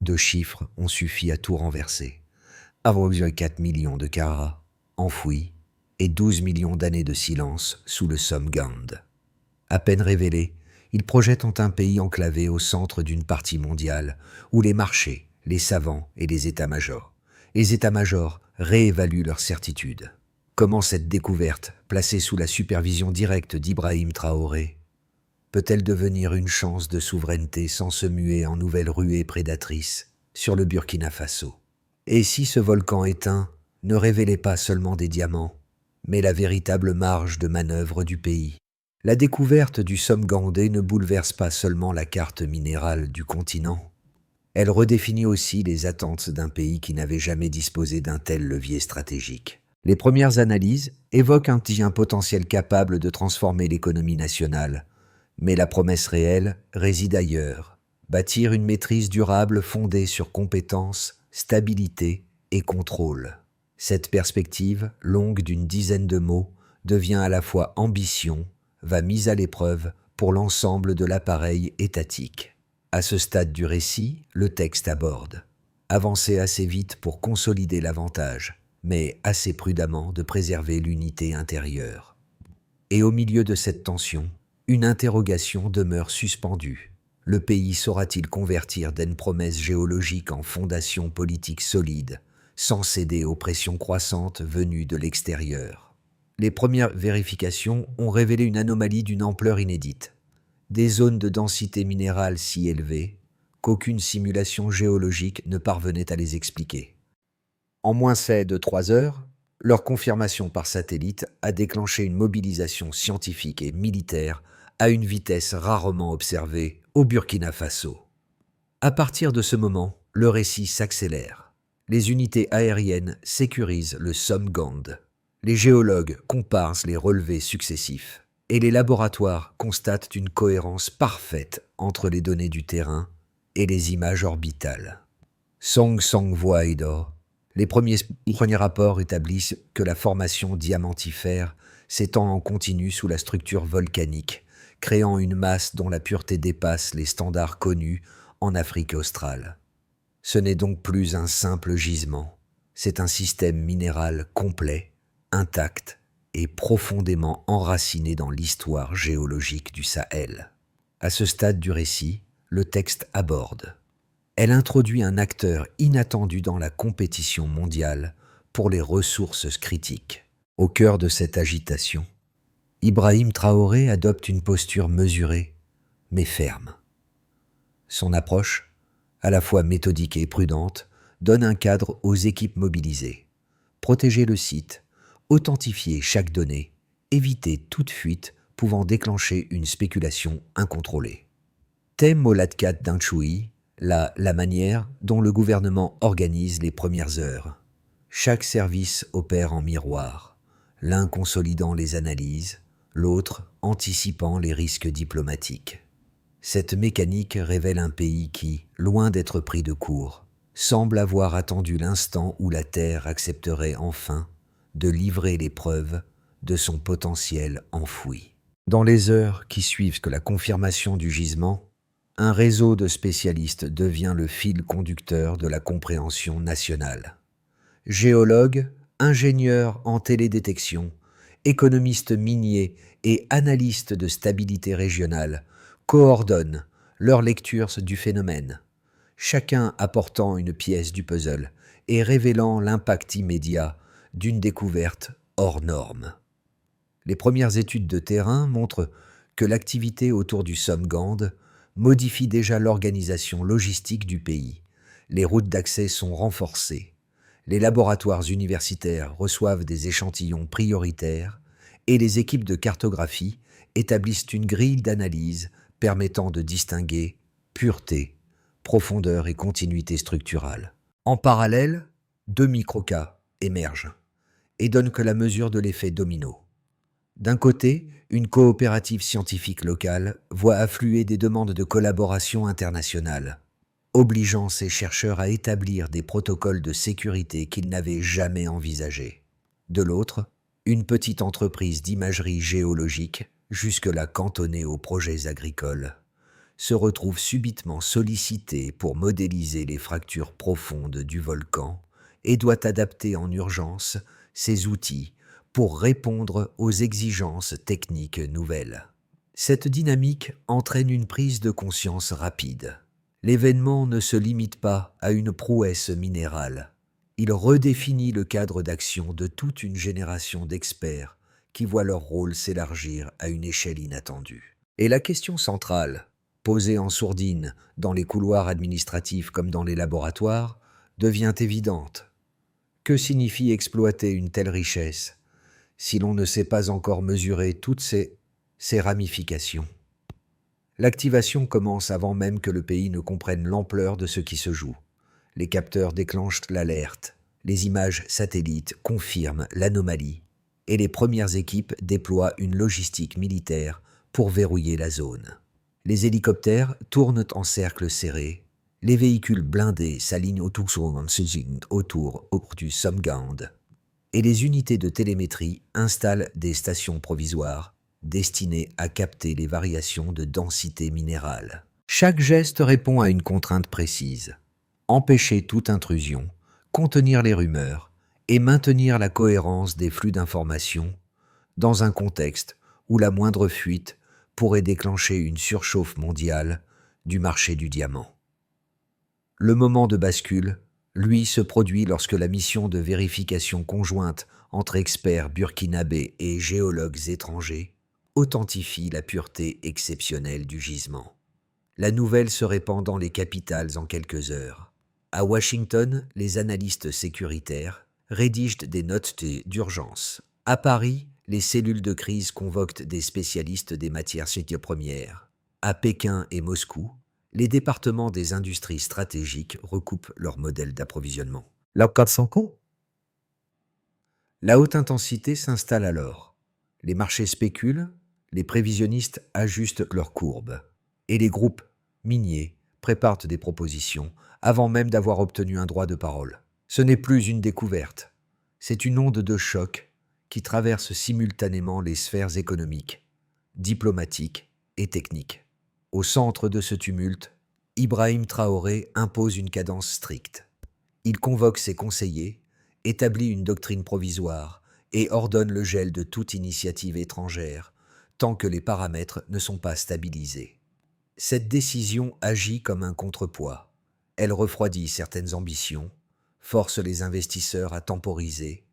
Deux chiffres ont suffi à tout renverser. 1,4 million de carats enfouis et 12 millions d'années de silence sous le Somme-Gand. À peine révélés, ils projettent un pays enclavé au centre d'une partie mondiale où les marchés, les savants et les états-majors réévaluent leurs certitudes. Comment cette découverte, placée sous la supervision directe d'Ibrahim Traoré, peut-elle devenir une chance de souveraineté sans se muer en nouvelle ruée prédatrice sur le Burkina Faso? Et si ce volcan éteint ne révélait pas seulement des diamants, mais la véritable marge de manœuvre du pays? La découverte du Somme-Gandais ne bouleverse pas seulement la carte minérale du continent, elle redéfinit aussi les attentes d'un pays qui n'avait jamais disposé d'un tel levier stratégique. Les premières analyses évoquent un potentiel capable de transformer l'économie nationale, mais la promesse réelle réside ailleurs, bâtir une maîtrise durable fondée sur compétences, stabilité et contrôle. Cette perspective, longue d'une dizaine de mots, devient à la fois ambition, va mise à l'épreuve pour l'ensemble de l'appareil étatique. À ce stade du récit, le texte aborde avancer assez vite pour consolider l'avantage, mais assez prudemment de préserver l'unité intérieure. Et au milieu de cette tension, une interrogation demeure suspendue. Le pays saura-t-il convertir d'aines promesses géologiques en fondations politiques solides, sans céder aux pressions croissantes venues de l'extérieur? Les premières vérifications ont révélé une anomalie d'une ampleur inédite. Des zones de densité minérale si élevées qu'aucune simulation géologique ne parvenait à les expliquer. En moins de 3 heures, leur confirmation par satellite a déclenché une mobilisation scientifique et militaire à une vitesse rarement observée au Burkina Faso. À partir de ce moment, le récit s'accélère. Les unités aériennes sécurisent le Somme-Gand. Les géologues comparent les relevés successifs. Et les laboratoires constatent une cohérence parfaite entre les données du terrain et les images orbitales. Song Sang-Voido, les premiers rapports établissent que la formation diamantifère s'étend en continu sous la structure volcanique, créant une masse dont la pureté dépasse les standards connus en Afrique australe. Ce n'est donc plus un simple gisement, c'est un système minéral complet, intact, et profondément enraciné dans l'histoire géologique du Sahel. À ce stade du récit, le texte aborde. Elle introduit un acteur inattendu dans la compétition mondiale pour les ressources critiques. Au cœur de cette agitation, Ibrahim Traoré adopte une posture mesurée, mais ferme. Son approche, à la fois méthodique et prudente, donne un cadre aux équipes mobilisées. Protéger le site, authentifier chaque donnée, éviter toute fuite pouvant déclencher une spéculation incontrôlée. Thème Molatkat d'Inchoui, la manière dont le gouvernement organise les premières heures. Chaque service opère en miroir, l'un consolidant les analyses, l'autre anticipant les risques diplomatiques. Cette mécanique révèle un pays qui, loin d'être pris de court, semble avoir attendu l'instant où la Terre accepterait enfin de livrer les preuves de son potentiel enfoui. Dans les heures qui suivent la confirmation du gisement, un réseau de spécialistes devient le fil conducteur de la compréhension nationale. Géologues, ingénieurs en télédétection, économistes miniers et analystes de stabilité régionale coordonnent leur lecture du phénomène, chacun apportant une pièce du puzzle et révélant l'impact immédiat d'une découverte hors norme. Les premières études de terrain montrent que l'activité autour du Somme-Gand modifie déjà l'organisation logistique du pays. Les routes d'accès sont renforcées, les laboratoires universitaires reçoivent des échantillons prioritaires et les équipes de cartographie établissent une grille d'analyse permettant de distinguer pureté, profondeur et continuité structurale. En parallèle, 2 microcas émergent et donnent que la mesure de l'effet domino. D'un côté, une coopérative scientifique locale voit affluer des demandes de collaboration internationale, obligeant ses chercheurs à établir des protocoles de sécurité qu'ils n'avaient jamais envisagés. De l'autre, une petite entreprise d'imagerie géologique, jusque-là cantonnée aux projets agricoles, se retrouve subitement sollicité pour modéliser les fractures profondes du volcan et doit adapter en urgence ses outils pour répondre aux exigences techniques nouvelles. Cette dynamique entraîne une prise de conscience rapide. L'événement ne se limite pas à une prouesse minérale. Il redéfinit le cadre d'action de toute une génération d'experts qui voient leur rôle s'élargir à une échelle inattendue. Et la question centrale, posée en sourdine dans les couloirs administratifs comme dans les laboratoires, devient évidente. Que signifie exploiter une telle richesse si l'on ne sait pas encore mesurer toutes ses ramifications? L'activation commence avant même que le pays ne comprenne l'ampleur de ce qui se joue. Les capteurs déclenchent l'alerte, les images satellites confirment l'anomalie et les premières équipes déploient une logistique militaire pour verrouiller la zone. Les hélicoptères tournent en cercle serré, les véhicules blindés s'alignent autour du Somgand et les unités de télémétrie installent des stations provisoires destinées à capter les variations de densité minérale. Chaque geste répond à une contrainte précise: empêcher toute intrusion, contenir les rumeurs et maintenir la cohérence des flux d'informations dans un contexte où la moindre fuite pourrait déclencher une surchauffe mondiale du marché du diamant. Le moment de bascule, lui, se produit lorsque la mission de vérification conjointe entre experts burkinabés et géologues étrangers authentifie la pureté exceptionnelle du gisement. La nouvelle se répand dans les capitales en quelques heures. À Washington, les analystes sécuritaires rédigent des notes d'urgence. À Paris, les cellules de crise convoquent des spécialistes des matières premières. À Pékin et Moscou, les départements des industries stratégiques recoupent leurs modèles d'approvisionnement. La haute intensité s'installe alors. Les marchés spéculent, les prévisionnistes ajustent leurs courbes, et les groupes miniers préparent des propositions avant même d'avoir obtenu un droit de parole. Ce n'est plus une découverte, c'est une onde de choc qui traverse simultanément les sphères économiques, diplomatiques et techniques. Au centre de ce tumulte, Ibrahim Traoré impose une cadence stricte. Il convoque ses conseillers, établit une doctrine provisoire et ordonne le gel de toute initiative étrangère tant que les paramètres ne sont pas stabilisés. Cette décision agit comme un contrepoids. Elle refroidit certaines ambitions, force les investisseurs à temporiser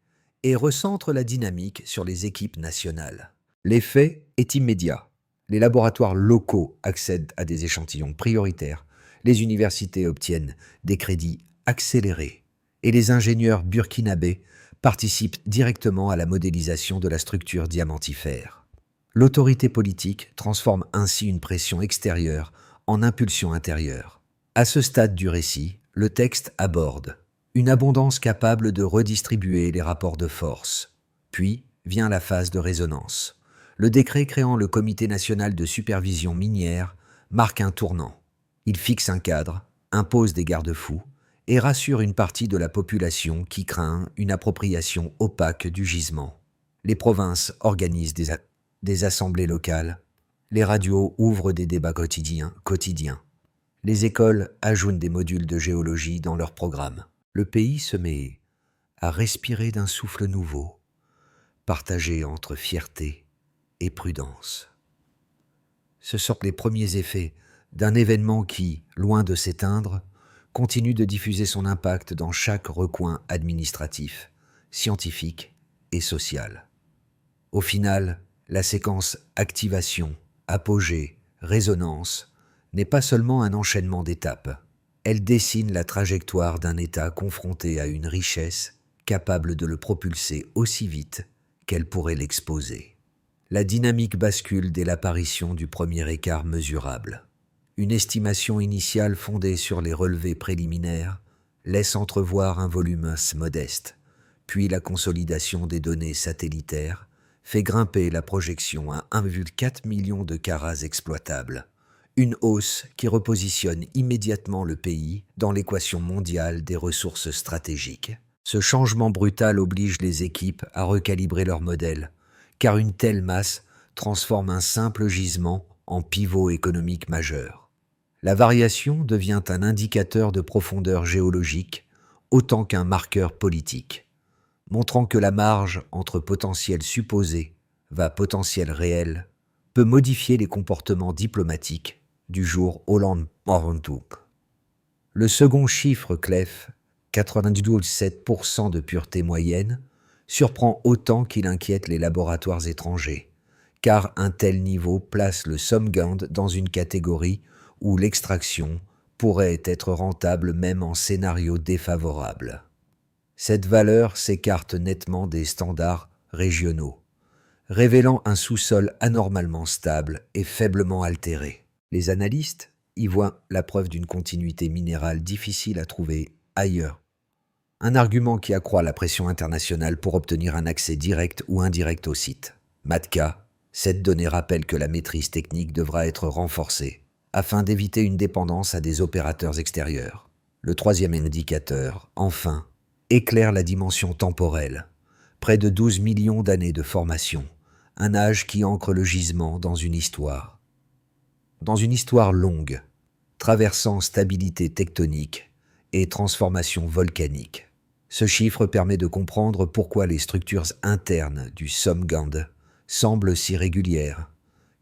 et recentre la dynamique sur les équipes nationales. L'effet est immédiat. Les laboratoires locaux accèdent à des échantillons prioritaires, les universités obtiennent des crédits accélérés et les ingénieurs burkinabés participent directement à la modélisation de la structure diamantifère. L'autorité politique transforme ainsi une pression extérieure en impulsion intérieure. À ce stade du récit, le texte aborde une abondance capable de redistribuer les rapports de force. Puis vient la phase de résonance. Le décret créant le Comité national de supervision minière marque un tournant. Il fixe un cadre, impose des garde-fous et rassure une partie de la population qui craint une appropriation opaque du gisement. Les provinces organisent des assemblées locales, les radios ouvrent des débats quotidiens. Les écoles ajoutent des modules de géologie dans leurs programmes. Le pays se met à respirer d'un souffle nouveau, partagé entre fierté et prudence. Ce sont les premiers effets d'un événement qui, loin de s'éteindre, continue de diffuser son impact dans chaque recoin administratif, scientifique et social. Au final, la séquence activation, apogée, résonance n'est pas seulement un enchaînement d'étapes. Elle dessine la trajectoire d'un État confronté à une richesse capable de le propulser aussi vite qu'elle pourrait l'exposer. La dynamique bascule dès l'apparition du premier écart mesurable. Une estimation initiale fondée sur les relevés préliminaires laisse entrevoir un volume modeste, puis la consolidation des données satellitaires fait grimper la projection à 1,4 million de carats exploitables, une hausse qui repositionne immédiatement le pays dans l'équation mondiale des ressources stratégiques. Ce changement brutal oblige les équipes à recalibrer leur modèle, car une telle masse transforme un simple gisement en pivot économique majeur. La variation devient un indicateur de profondeur géologique autant qu'un marqueur politique, montrant que la marge entre potentiel supposé va potentiel réel peut modifier les comportements diplomatiques du jour Hollande-Morgenthau. Le second chiffre CLEF, 92,7% de pureté moyenne, surprend autant qu'il inquiète les laboratoires étrangers, car un tel niveau place le Somgand dans une catégorie où l'extraction pourrait être rentable même en scénario défavorable. Cette valeur s'écarte nettement des standards régionaux, révélant un sous-sol anormalement stable et faiblement altéré. Les analystes y voient la preuve d'une continuité minérale difficile à trouver ailleurs. Un argument qui accroît la pression internationale pour obtenir un accès direct ou indirect au site. Matka, cette donnée rappelle que la maîtrise technique devra être renforcée afin d'éviter une dépendance à des opérateurs extérieurs. Le troisième indicateur, enfin, éclaire la dimension temporelle. Près de 12 millions d'années de formation, un âge qui ancre le gisement dans une histoire. Dans une histoire longue, traversant stabilité tectonique et transformation volcanique. Ce chiffre permet de comprendre pourquoi les structures internes du Somgand semblent si régulières,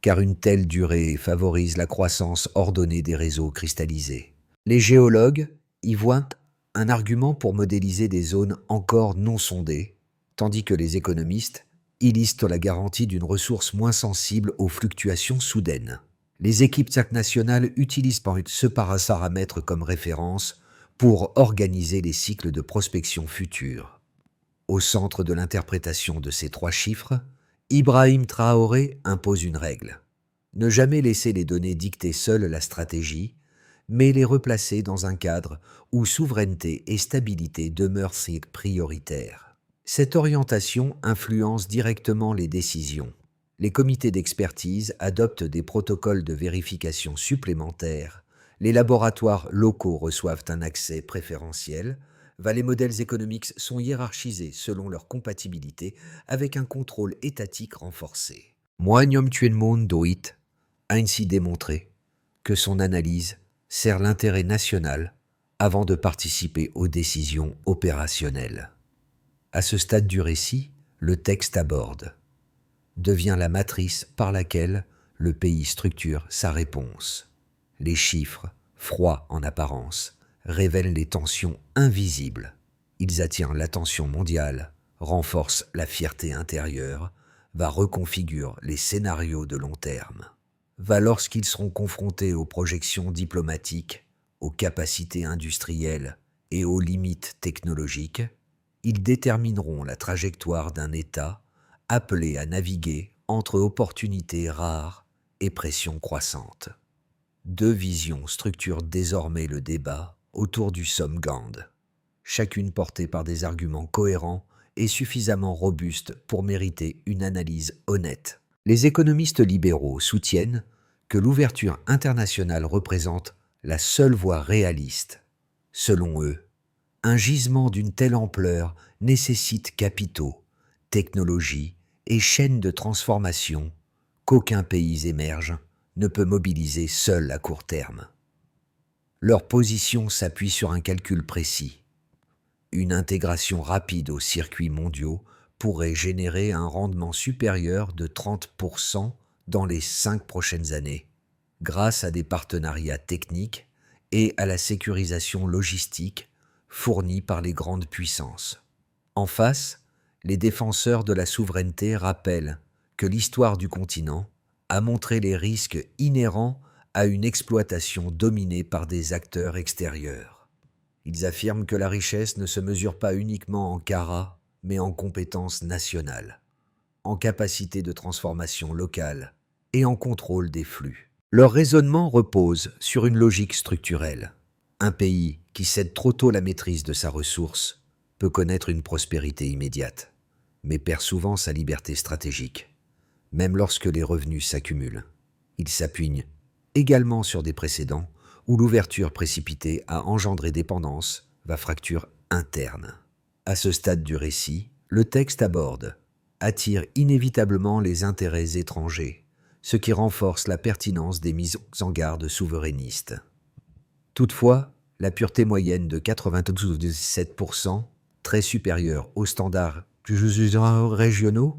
car une telle durée favorise la croissance ordonnée des réseaux cristallisés. Les géologues y voient un argument pour modéliser des zones encore non sondées, tandis que les économistes y listent la garantie d'une ressource moins sensible aux fluctuations soudaines. Les équipes nationales utilisent ce paramètre comme référence pour organiser les cycles de prospection futurs. Au centre de l'interprétation de ces trois chiffres, Ibrahim Traoré impose une règle. Ne jamais laisser les données dicter seules la stratégie, mais les replacer dans un cadre où souveraineté et stabilité demeurent prioritaires. Cette orientation influence directement les décisions. Les comités d'expertise adoptent des protocoles de vérification supplémentaires, les laboratoires locaux reçoivent un accès préférentiel, les modèles économiques sont hiérarchisés selon leur compatibilité avec un contrôle étatique renforcé. Moignom Tuenmon Doit a ainsi démontré que son analyse sert l'intérêt national avant de participer aux décisions opérationnelles. À ce stade du récit, le texte aborde devient la matrice par laquelle le pays structure sa réponse. Les chiffres, froids en apparence, révèlent les tensions invisibles. Ils attirent l'attention mondiale, renforcent la fierté intérieure, reconfigurent les scénarios de long terme. Lorsqu'ils seront confrontés aux projections diplomatiques, aux capacités industrielles et aux limites technologiques, ils détermineront la trajectoire d'un État appelé à naviguer entre opportunités rares et pression croissante. Deux visions structurent désormais le débat autour du Somgand, chacune portée par des arguments cohérents et suffisamment robustes pour mériter une analyse honnête. Les économistes libéraux soutiennent que l'ouverture internationale représente la seule voie réaliste. Selon eux, un gisement d'une telle ampleur nécessite capitaux, technologies et chaînes de transformation qu'aucun pays émerge ne peut mobiliser seul à court terme. Leur position s'appuie sur un calcul précis. Une intégration rapide aux circuits mondiaux pourrait générer un rendement supérieur de 30% dans les 5 prochaines années, grâce à des partenariats techniques et à la sécurisation logistique fournie par les grandes puissances. En face, les défenseurs de la souveraineté rappellent que l'histoire du continent a montré les risques inhérents à une exploitation dominée par des acteurs extérieurs. Ils affirment que la richesse ne se mesure pas uniquement en carats, mais en compétences nationales, en capacité de transformation locale et en contrôle des flux. Leur raisonnement repose sur une logique structurelle. Un pays qui cède trop tôt la maîtrise de sa ressource peut connaître une prospérité immédiate, mais perd souvent sa liberté stratégique, même lorsque les revenus s'accumulent. Il s'appuie également sur des précédents où l'ouverture précipitée a engendré dépendance, fracture interne. À ce stade du récit, le texte attire inévitablement les intérêts étrangers, ce qui renforce la pertinence des mises en garde souverainistes. Toutefois, la pureté moyenne de 92,7%, très supérieure aux standards régionaux,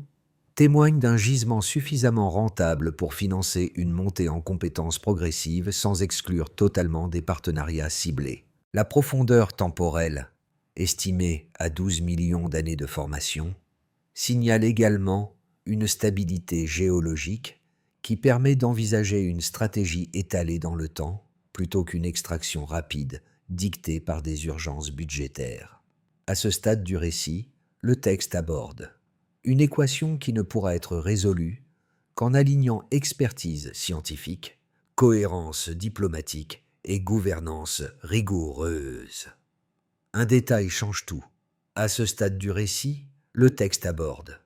témoigne d'un gisement suffisamment rentable pour financer une montée en compétences progressive sans exclure totalement des partenariats ciblés. La profondeur temporelle, estimée à 12 millions d'années de formation, signale également une stabilité géologique qui permet d'envisager une stratégie étalée dans le temps plutôt qu'une extraction rapide dictée par des urgences budgétaires. À ce stade du récit, le texte aborde une équation qui ne pourra être résolue qu'en alignant expertise scientifique, cohérence diplomatique et gouvernance rigoureuse. Un détail change tout. À ce stade du récit, le texte aborde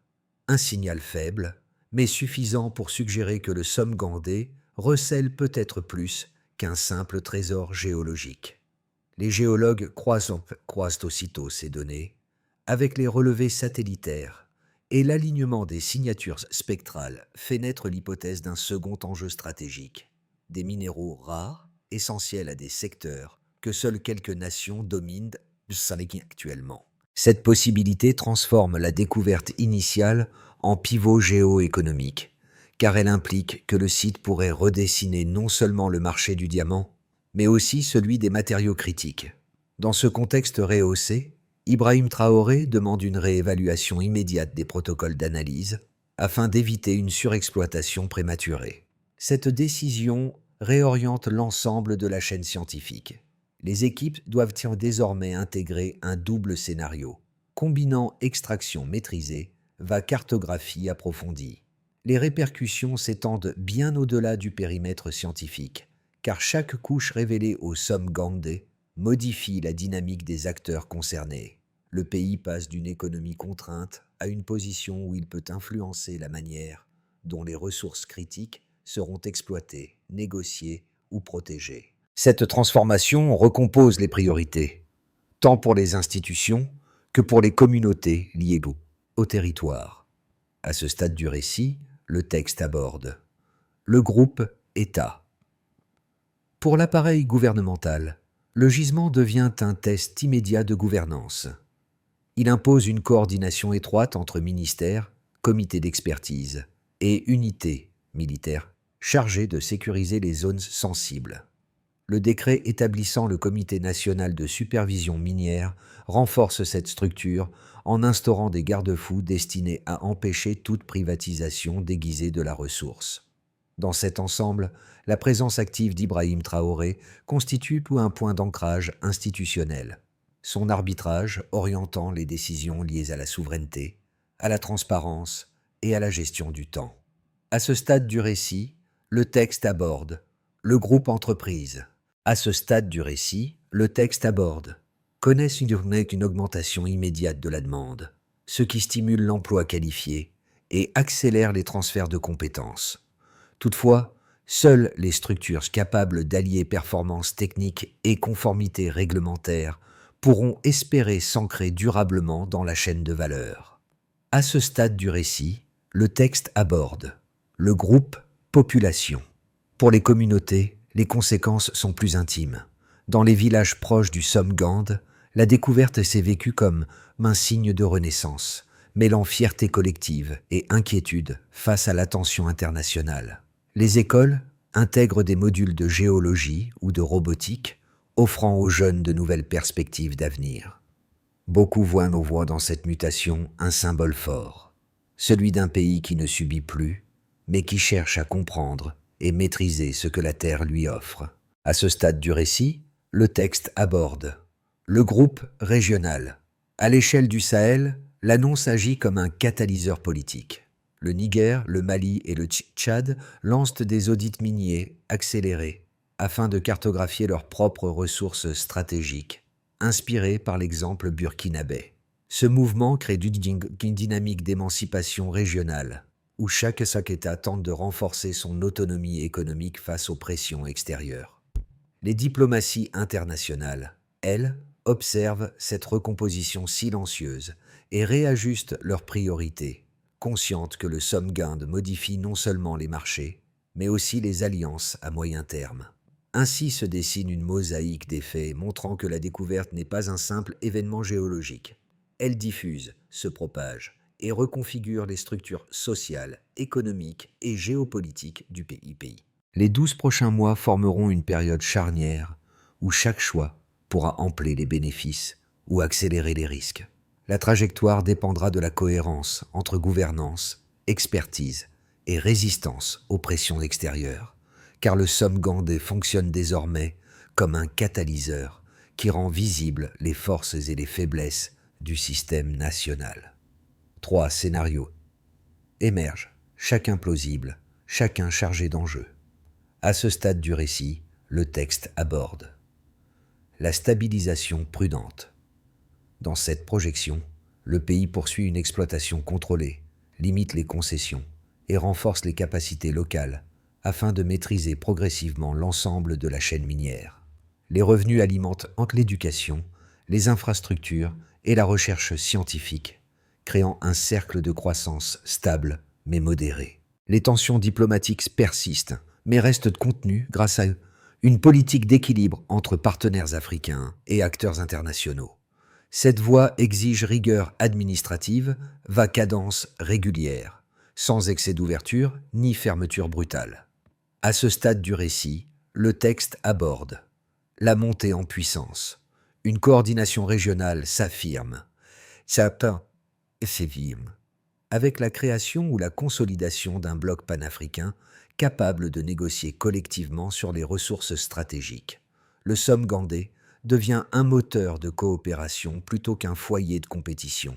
un signal faible, mais suffisant pour suggérer que le Somme-Gandé recèle peut-être plus qu'un simple trésor géologique. Les géologues croisent aussitôt ces données avec les relevés satellitaires et l'alignement des signatures spectrales fait naître l'hypothèse d'un second enjeu stratégique, des minéraux rares, essentiels à des secteurs que seules quelques nations dominent actuellement. Cette possibilité transforme la découverte initiale en pivot géoéconomique, car elle implique que le site pourrait redessiner non seulement le marché du diamant, mais aussi celui des matériaux critiques. Dans ce contexte rehaussé, Ibrahim Traoré demande une réévaluation immédiate des protocoles d'analyse afin d'éviter une surexploitation prématurée. Cette décision réoriente l'ensemble de la chaîne scientifique. Les équipes doivent désormais intégrer un double scénario, combinant extraction maîtrisée, cartographie approfondie. Les répercussions s'étendent bien au-delà du périmètre scientifique, car chaque couche révélée au Somme-Gandé modifie la dynamique des acteurs concernés. Le pays passe d'une économie contrainte à une position où il peut influencer la manière dont les ressources critiques seront exploitées, négociées ou protégées. Cette transformation recompose les priorités, tant pour les institutions que pour les communautés liées au territoire. À ce stade du récit, le texte aborde le groupe État. Pour l'appareil gouvernemental, le gisement devient un test immédiat de gouvernance. Il impose une coordination étroite entre ministères, comités d'expertise et unités militaires chargées de sécuriser les zones sensibles. Le décret établissant le Comité national de supervision minière renforce cette structure en instaurant des garde-fous destinés à empêcher toute privatisation déguisée de la ressource. Dans cet ensemble, la présence active d'Ibrahim Traoré constitue un point d'ancrage institutionnel. Son arbitrage orientant les décisions liées à la souveraineté, à la transparence et à la gestion du temps. À ce stade du récit, le texte aborde le groupe entreprise. À ce stade du récit, le texte aborde connaissent une augmentation immédiate de la demande, ce qui stimule l'emploi qualifié et accélère les transferts de compétences. Toutefois, seules les structures capables d'allier performance technique et conformité réglementaire pourront espérer s'ancrer durablement dans la chaîne de valeur. À ce stade du récit, le texte aborde le groupe population. Pour les communautés, les conséquences sont plus intimes. Dans les villages proches du Somme-Gande, la découverte s'est vécue comme un signe de renaissance, mêlant fierté collective et inquiétude face à l'attention internationale. Les écoles intègrent des modules de géologie ou de robotique, offrant aux jeunes de nouvelles perspectives d'avenir. Beaucoup voient dans cette mutation un symbole fort, celui d'un pays qui ne subit plus, mais qui cherche à comprendre et maîtriser ce que la Terre lui offre. À ce stade du récit, le texte aborde le groupe régional. À l'échelle du Sahel, l'annonce agit comme un catalyseur politique. Le Niger, le Mali et le Tchad lancent des audits miniers accélérés afin de cartographier leurs propres ressources stratégiques, inspirés par l'exemple burkinabé. Ce mouvement crée une dynamique d'émancipation régionale, où chaque État tente de renforcer son autonomie économique face aux pressions extérieures. Les diplomaties internationales, elles, observent cette recomposition silencieuse et réajustent leurs priorités, conscientes que le Somme-Gande modifie non seulement les marchés, mais aussi les alliances à moyen terme. Ainsi se dessine une mosaïque des faits montrant que la découverte n'est pas un simple événement géologique. Elle diffuse, se propage et reconfigure les structures sociales, économiques et géopolitiques du pays. Les 12 prochains mois formeront une période charnière où chaque choix pourra ampler les bénéfices ou accélérer les risques. La trajectoire dépendra de la cohérence entre gouvernance, expertise et résistance aux pressions extérieures, car le Somgandé fonctionne désormais comme un catalyseur qui rend visibles les forces et les faiblesses du système national. 3 scénarios émergent, chacun plausible, chacun chargé d'enjeux. À ce stade du récit, le texte aborde la stabilisation prudente. Dans cette projection, le pays poursuit une exploitation contrôlée, limite les concessions et renforce les capacités locales afin de maîtriser progressivement l'ensemble de la chaîne minière. Les revenus alimentent entre l'éducation, les infrastructures et la recherche scientifique, créant un cercle de croissance stable mais modéré. Les tensions diplomatiques persistent, mais restent contenues grâce à une politique d'équilibre entre partenaires africains et acteurs internationaux. Cette voie exige rigueur administrative, va cadence régulière, sans excès d'ouverture ni fermeture brutale. À ce stade du récit, le texte aborde la montée en puissance. Une coordination régionale s'affirme, avec la création ou la consolidation d'un bloc panafricain capable de négocier collectivement sur les ressources stratégiques. Le Somgandé devient un moteur de coopération plutôt qu'un foyer de compétition,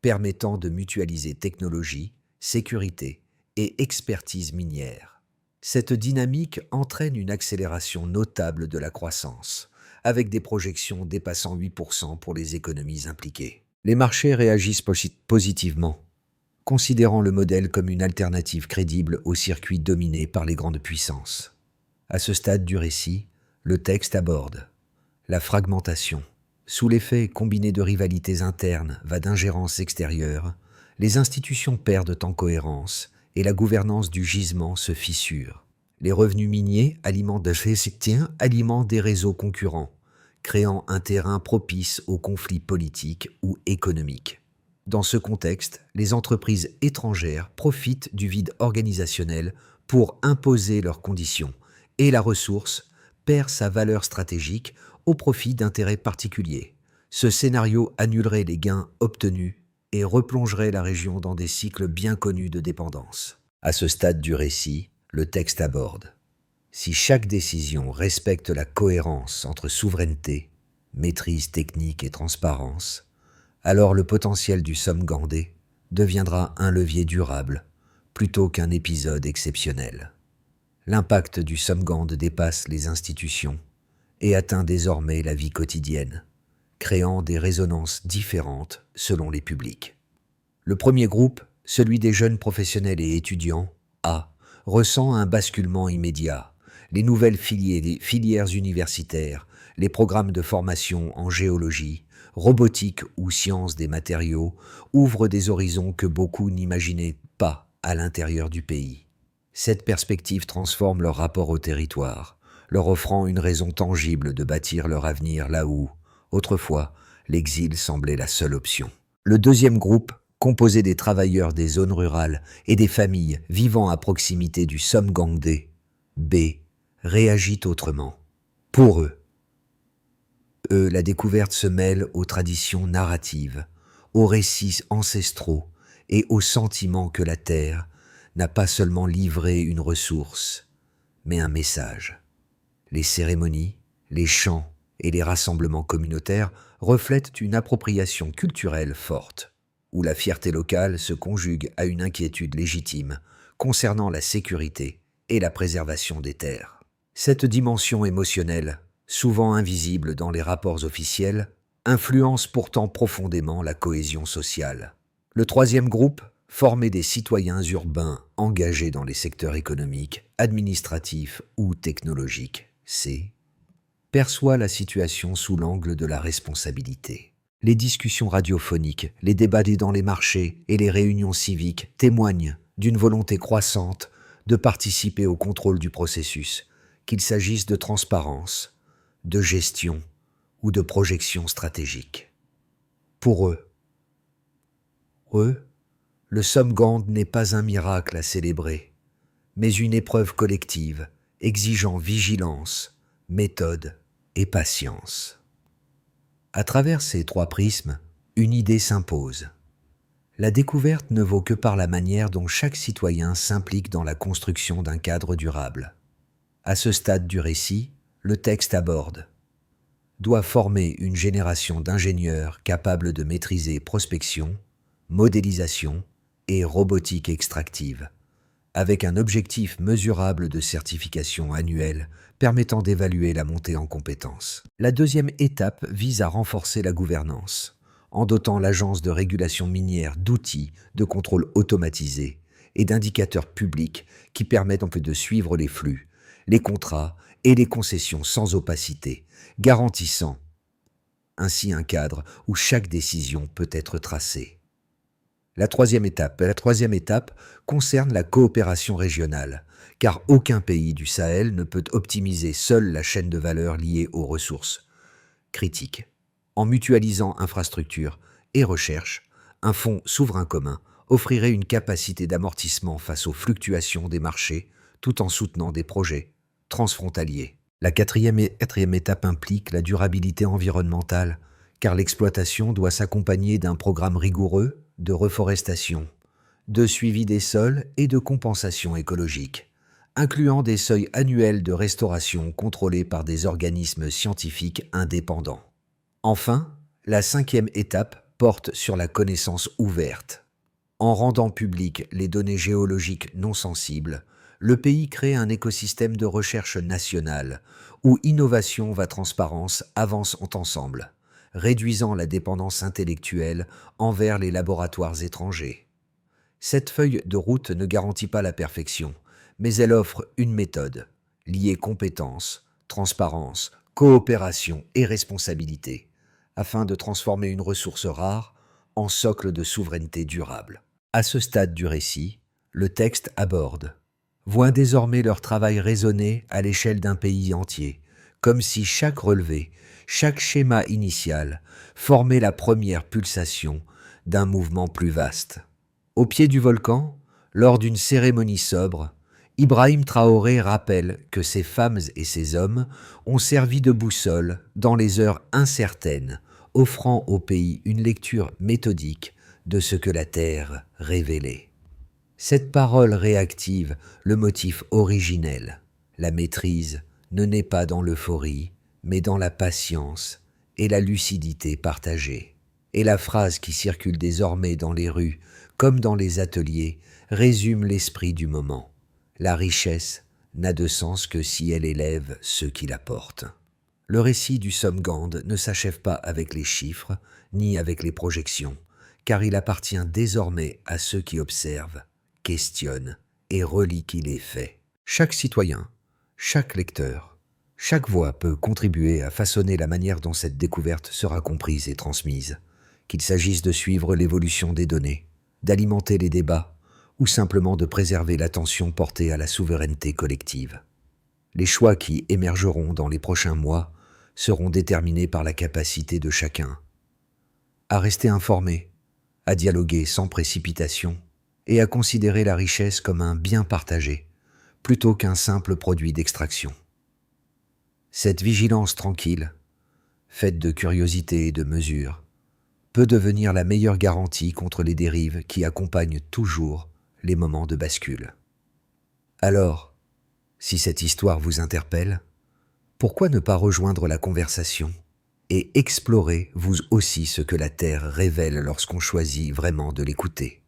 permettant de mutualiser technologie, sécurité et expertise minière. Cette dynamique entraîne une accélération notable de la croissance, avec des projections dépassant 8% pour les économies impliquées. Les marchés réagissent positivement, considérant le modèle comme une alternative crédible au circuit dominé par les grandes puissances. À ce stade du récit, le texte aborde la fragmentation. Sous l'effet combiné de rivalités internes va d'ingérences extérieures, les institutions perdent en cohérence et la gouvernance du gisement se fissure. Les revenus miniers alimentent des réseaux concurrents, créant un terrain propice aux conflits politiques ou économiques. Dans ce contexte, les entreprises étrangères profitent du vide organisationnel pour imposer leurs conditions et la ressource perd sa valeur stratégique au profit d'intérêts particuliers. Ce scénario annulerait les gains obtenus et replongerait la région dans des cycles bien connus de dépendance. À ce stade du récit, le texte aborde si chaque décision respecte la cohérence entre souveraineté, maîtrise technique et transparence, alors le potentiel du Somgandé deviendra un levier durable plutôt qu'un épisode exceptionnel. L'impact du Somgand dépasse les institutions et atteint désormais la vie quotidienne, créant des résonances différentes selon les publics. Le premier groupe, celui des jeunes professionnels et étudiants, ressent un basculement immédiat. Les nouvelles filières universitaires, les programmes de formation en géologie, robotique ou sciences des matériaux ouvrent des horizons que beaucoup n'imaginaient pas à l'intérieur du pays. Cette perspective transforme leur rapport au territoire, leur offrant une raison tangible de bâtir leur avenir là où, autrefois, l'exil semblait la seule option. Le deuxième groupe, composé des travailleurs des zones rurales et des familles vivant à proximité du Somgandé, réagit autrement. Pour eux, la découverte se mêle aux traditions narratives, aux récits ancestraux et au sentiment que la terre n'a pas seulement livré une ressource, mais un message. Les cérémonies, les chants et les rassemblements communautaires reflètent une appropriation culturelle forte, où la fierté locale se conjugue à une inquiétude légitime concernant la sécurité et la préservation des terres. Cette dimension émotionnelle, souvent invisible dans les rapports officiels, influence pourtant profondément la cohésion sociale. Le troisième groupe, formé des citoyens urbains engagés dans les secteurs économiques, administratifs ou technologiques, perçoit la situation sous l'angle de la responsabilité. Les discussions radiophoniques, les débats dans les marchés et les réunions civiques témoignent d'une volonté croissante de participer au contrôle du processus, qu'il s'agisse de transparence, de gestion ou de projection stratégique. Pour eux, le Somme-Gand n'est pas un miracle à célébrer, mais une épreuve collective exigeant vigilance, méthode et patience. À travers ces trois prismes, une idée s'impose. La découverte ne vaut que par la manière dont chaque citoyen s'implique dans la construction d'un cadre durable. À ce stade du récit, le texte aborde doit former une génération d'ingénieurs capables de maîtriser prospection, modélisation et robotique extractive, avec un objectif mesurable de certification annuelle permettant d'évaluer la montée en compétences. La deuxième étape vise à renforcer la gouvernance, en dotant l'Agence de régulation minière d'outils de contrôle automatisés et d'indicateurs publics qui permettent de suivre les flux, les contrats et les concessions sans opacité, garantissant ainsi un cadre où chaque décision peut être tracée. La troisième étape concerne la coopération régionale, car aucun pays du Sahel ne peut optimiser seul la chaîne de valeur liée aux ressources critiques. En mutualisant infrastructures et recherche, un fonds souverain commun offrirait une capacité d'amortissement face aux fluctuations des marchés tout en soutenant des projets transfrontaliers. La quatrième étape implique la durabilité environnementale, car l'exploitation doit s'accompagner d'un programme rigoureux de reforestation, de suivi des sols et de compensation écologique, incluant des seuils annuels de restauration contrôlés par des organismes scientifiques indépendants. Enfin, la cinquième étape porte sur la connaissance ouverte. En rendant publiques les données géologiques non sensibles, le pays crée un écosystème de recherche nationale où innovation et transparence avancent ensemble, réduisant la dépendance intellectuelle envers les laboratoires étrangers. Cette feuille de route ne garantit pas la perfection, mais elle offre une méthode, liée compétences, transparence, coopération et responsabilité, afin de transformer une ressource rare en socle de souveraineté durable. À ce stade du récit, le texte voient désormais leur travail raisonner à l'échelle d'un pays entier, comme si chaque relevé, chaque schéma initial formait la première pulsation d'un mouvement plus vaste. Au pied du volcan, lors d'une cérémonie sobre, Ibrahim Traoré rappelle que ces femmes et ces hommes ont servi de boussole dans les heures incertaines, offrant au pays une lecture méthodique de ce que la Terre révélait. Cette parole réactive le motif originel. La maîtrise ne naît pas dans l'euphorie, mais dans la patience et la lucidité partagée. Et la phrase qui circule désormais dans les rues, comme dans les ateliers, résume l'esprit du moment. La richesse n'a de sens que si elle élève ceux qui la portent. Le récit du Somme-Gand ne s'achève pas avec les chiffres, ni avec les projections, car il appartient désormais à ceux qui observent, questionne et relie qu'il est fait. Chaque citoyen, chaque lecteur, chaque voix peut contribuer à façonner la manière dont cette découverte sera comprise et transmise, qu'il s'agisse de suivre l'évolution des données, d'alimenter les débats ou simplement de préserver l'attention portée à la souveraineté collective. Les choix qui émergeront dans les prochains mois seront déterminés par la capacité de chacun à rester informé, à dialoguer sans précipitation, et à considérer la richesse comme un bien partagé, plutôt qu'un simple produit d'extraction. Cette vigilance tranquille, faite de curiosité et de mesure, peut devenir la meilleure garantie contre les dérives qui accompagnent toujours les moments de bascule. Alors, si cette histoire vous interpelle, pourquoi ne pas rejoindre la conversation et explorer vous aussi ce que la Terre révèle lorsqu'on choisit vraiment de l'écouter ?